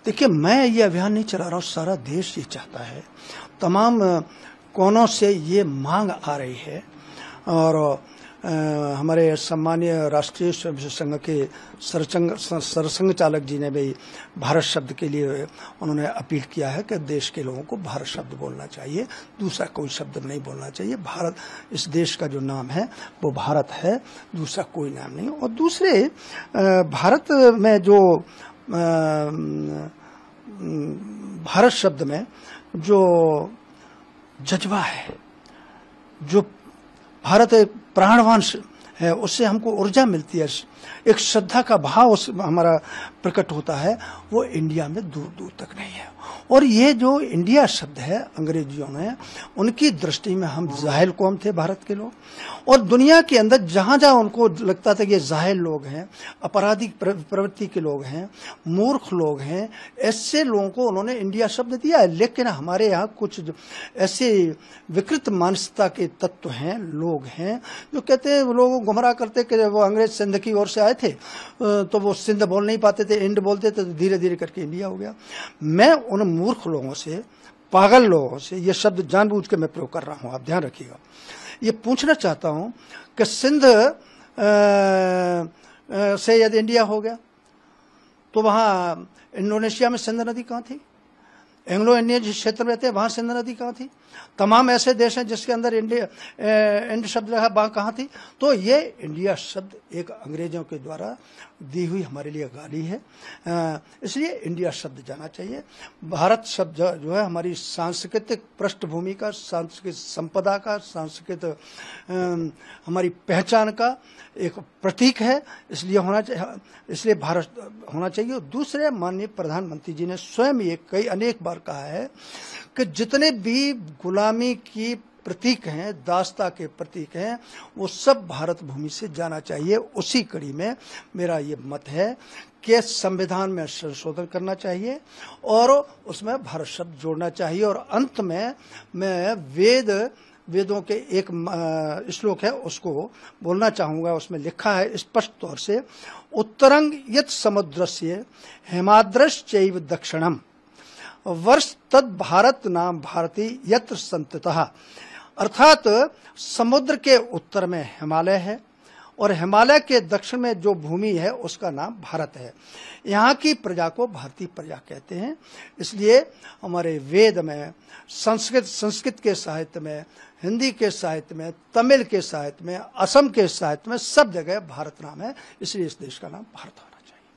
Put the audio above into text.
देखिए, मैं ये अभियान नहीं चला रहा हूँ, सारा देश ये चाहता है, तमाम कोनों से ये मांग आ रही है। और हमारे सम्मानीय राष्ट्रीय स्वयंसेवक संघ के सरसंघ चालक जी ने भी भारत शब्द के लिए उन्होंने अपील किया है कि देश के लोगों को भारत शब्द बोलना चाहिए, दूसरा कोई शब्द नहीं बोलना चाहिए। भारत, इस देश का जो नाम है वो भारत है, दूसरा कोई नाम नहीं। और दूसरे, भारत में जो भारत शब्द में जो जज्बा है, जो भारत एक प्राणवान है, उससे हमको ऊर्जा मिलती है, एक श्रद्धा का भाव हमारा प्रकट होता है, वो इंडिया में दूर दूर तक नहीं है। और ये जो इंडिया शब्द है, अंग्रेजियों ने, उनकी दृष्टि में हम जाहिल कौम थे भारत के लोग, और दुनिया के अंदर जहां जहां उनको लगता था कि ये जाहिल लोग हैं, आपराधिक प्रवृत्ति के लोग हैं, मूर्ख लोग हैं, ऐसे लोगों को उन्होंने इंडिया शब्द दिया है। लेकिन हमारे यहाँ कुछ ऐसे विकृत मानसिकता के तत्व हैं, लोग हैं, जो कहते हैं, लोगों को गुमराह करते कि वो अंग्रेज सिंध की ओर से आए थे, तो वो सिंध बोल नहीं पाते थे, इंड बोलते थे, तो धीरे धीरे करके इंडिया हो गया। मैं उन मूर्ख लोगों से, पागल लोगों से, ये शब्द जानबूझ के मैं प्रयोग कर रहा हूं, आप ध्यान रखिएगा, ये पूछना चाहता हूं कि सिंध से यदि इंडिया हो गया तो वहां इंडोनेशिया में सिंध नदी कहां थी? एंग्लो इंडियन जिस क्षेत्र में रहते हैं वहां सिंध नदी कहां थी? तमाम ऐसे देश हैं जिसके अंदर इंड शब्द लगा, वहां कहां थी? तो ये इंडिया शब्द एक अंग्रेजों के द्वारा दी हुई हमारे लिए गाली है, इसलिए इंडिया शब्द जाना चाहिए। भारत शब्द जो है हमारी सांस्कृतिक पृष्ठभूमि का, सांस्कृतिक संपदा का, सांस्कृतिक हमारी पहचान का एक प्रतीक है, इसलिए होना चाहिए, इसलिए भारत होना चाहिए। और दूसरे, माननीय प्रधानमंत्री जी ने स्वयं ये अनेक बार कहा है कि जितने भी गुलामी की प्रतीक हैं, दासता के प्रतीक हैं, वो सब भारत भूमि से जाना चाहिए। उसी कड़ी में मेरा ये मत है कि संविधान में संशोधन करना चाहिए और उसमें भारत शब्द जोड़ना चाहिए। और अंत में मैं वेदों के एक श्लोक है, उसको बोलना चाहूंगा। उसमें लिखा है स्पष्ट तौर से, उत्तरंग यत् समुद्रस्य हिमाद्रश्चैव दक्षिणम वर्ष तद भारत नाम भारती यत्र संततः। अर्थात समुद्र के उत्तर में हिमालय है और हिमालय के दक्षिण में जो भूमि है उसका नाम भारत है। यहाँ की प्रजा को भारतीय प्रजा कहते हैं। इसलिए हमारे वेद में, संस्कृत के साहित्य में, हिंदी के साहित्य में, तमिल के साहित्य में, असम के साहित्य में, सब जगह भारत नाम है, इसलिए इस देश का नाम भारत है।